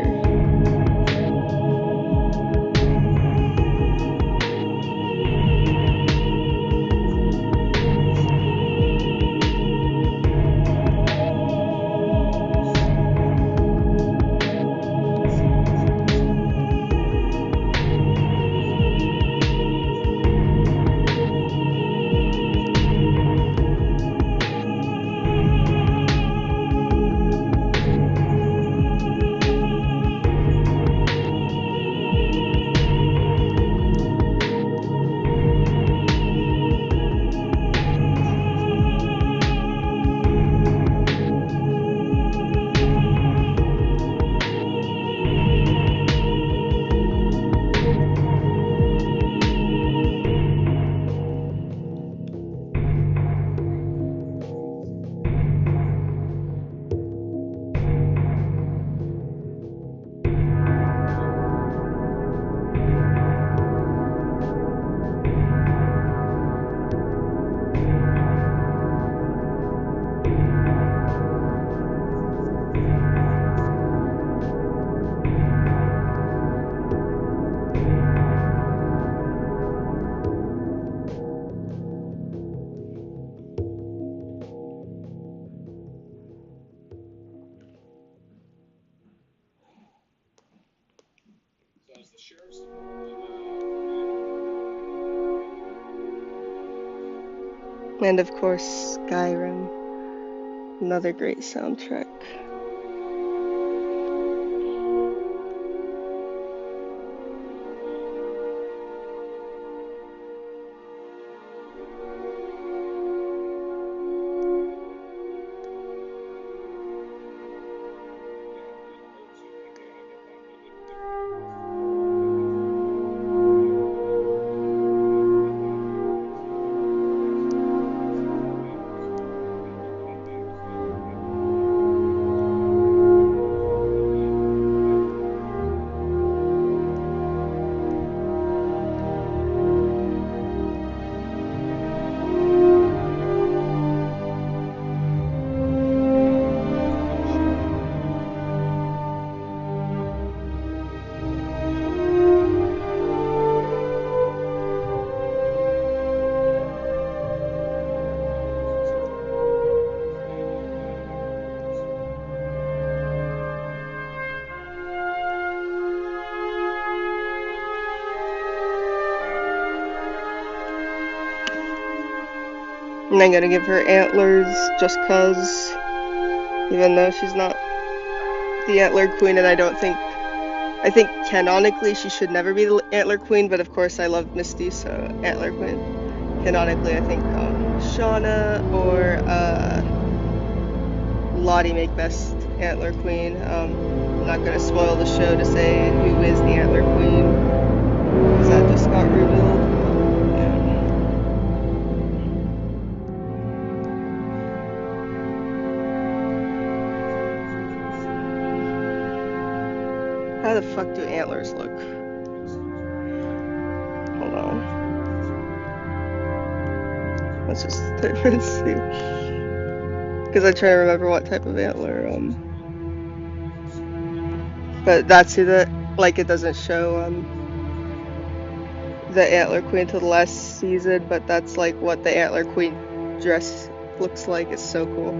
And of course, Skyrim, another great soundtrack. And I'm gonna give her antlers just cause, even though she's not the antler queen, and I think canonically she should never be the antler queen, but of course I love Misty, so antler queen. Canonically, I think Shauna or Lottie make best antler queen. I'm not gonna spoil the show to say who is the antler queen, because that just got revealed. How the fuck do antlers look? Hold on. Let's just type and see. Because I try to remember what type of antler. But that's who the, like, it doesn't show the antler queen till the last season, but that's like what the antler queen dress looks like. It's so cool.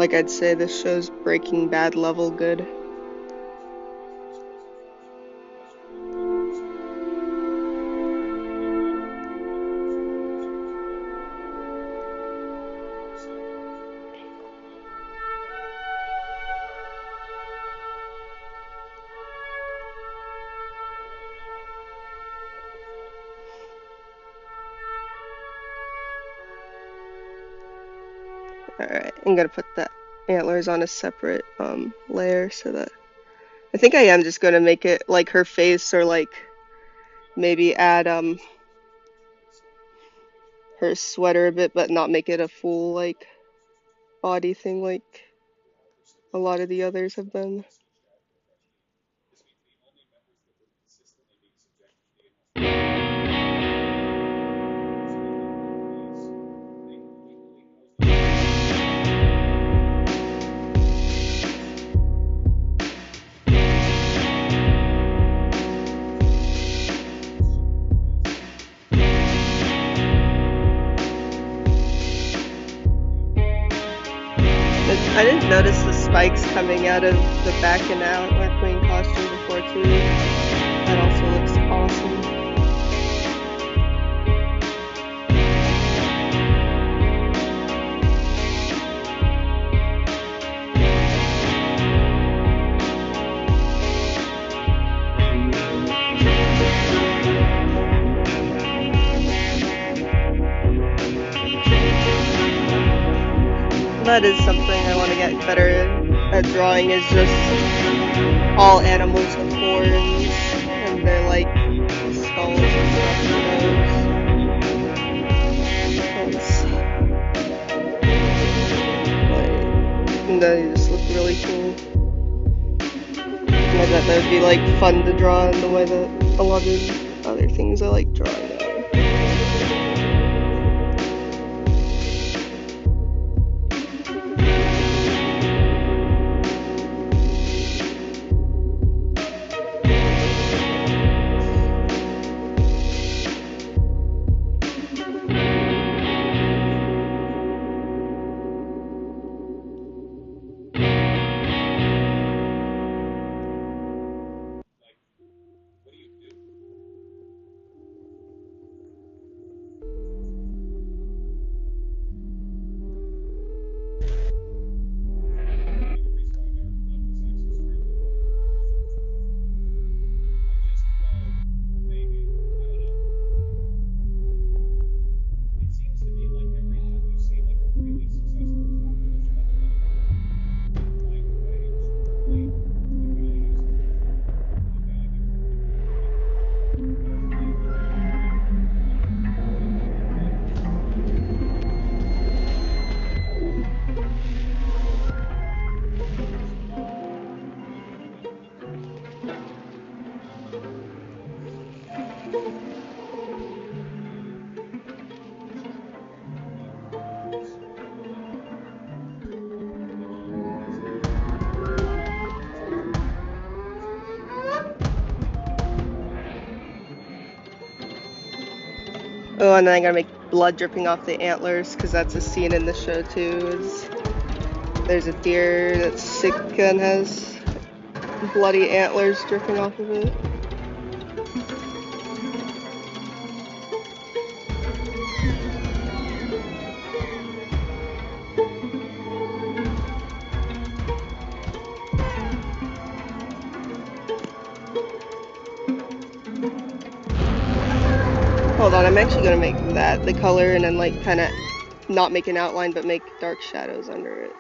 Like I'd say this show's Breaking Bad level good. Alright, I'm gonna put the antlers on a separate layer so that I think I am just gonna make it like her face, or like maybe add her sweater a bit, but not make it a full like body thing like a lot of the others have been. I didn't notice the spikes coming out of the back and Antler Queen costume before too. That also looks awesome. That is something I want to get better at drawing, is just all animals with horns and their like skulls and stuff, and they just look really cool. I bet that would be like fun to draw in the way that a lot of other things I like drawing are. Oh, and then I'm gonna make blood dripping off the antlers, because that's a scene in the show too. There's a deer that's sick and has bloody antlers dripping off of it. Hold on, I'm actually gonna make that the color, and then like kind of not make an outline but make dark shadows under it.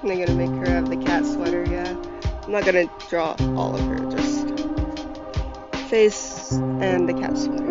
And I'm gonna make her have the cat sweater, yeah. I'm not gonna draw all of her, just face and the cat sweater.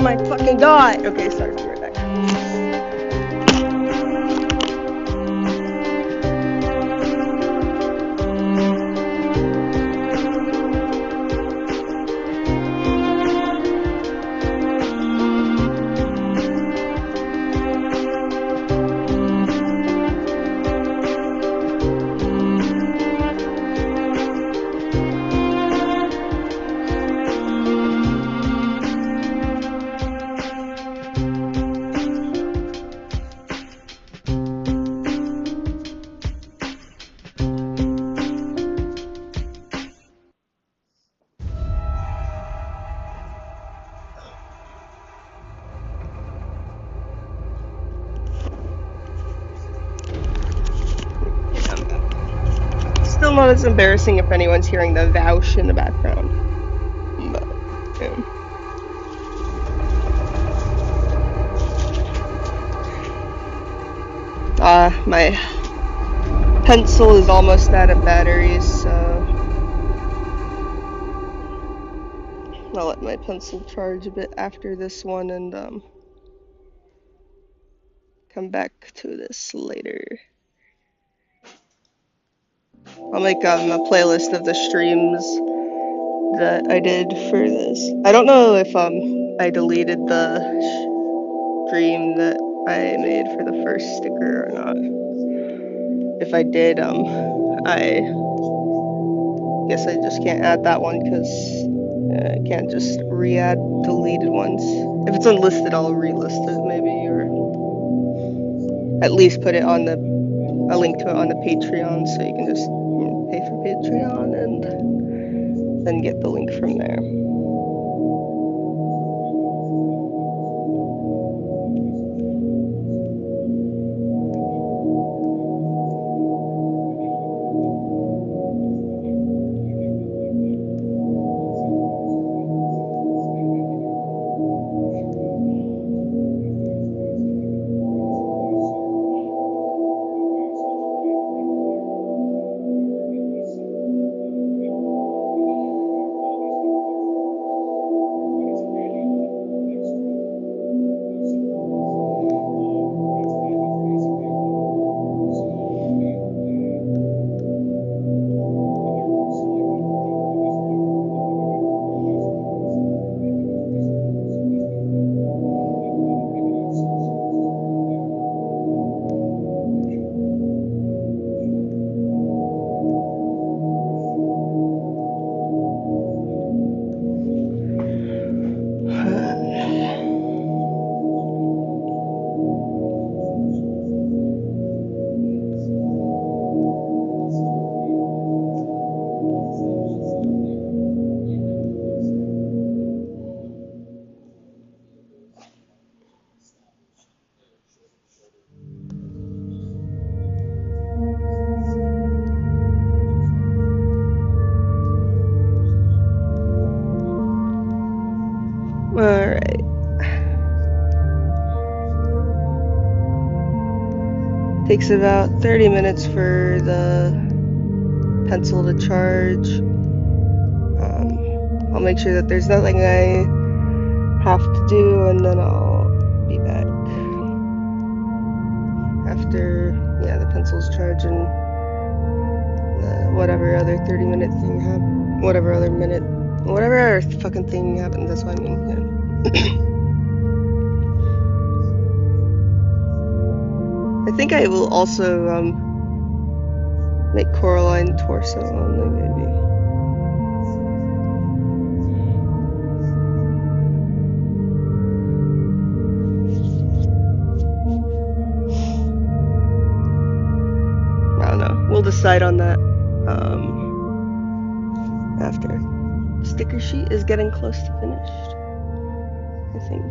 my fucking god! Okay, sorry, be right back. Still not as embarrassing if anyone's hearing the vouch in the background. But, yeah. My pencil is almost out of batteries, so I'll let my pencil charge a bit after this one and come back to this later. I'll make a playlist of the streams that I did for this. I don't know if I deleted the stream that I made for the first sticker or not. If I did, I guess I just can't add that one because I can't just re-add deleted ones. If it's unlisted, I'll relist it maybe, or at least put it on a link to it on the Patreon, so you can just pay for Patreon and then get the link from there. Alright. Takes about 30 minutes for the pencil to charge. I'll make sure that there's nothing I have to do, and then I'll be back after, yeah, the pencil's charged and whatever other 30-minute thing happens, whatever other fucking thing happens, that's what I mean, yeah. I think I will also make Coraline torso only, maybe. I don't know. We'll decide on that after. The sticker sheet is getting close to finished, I think.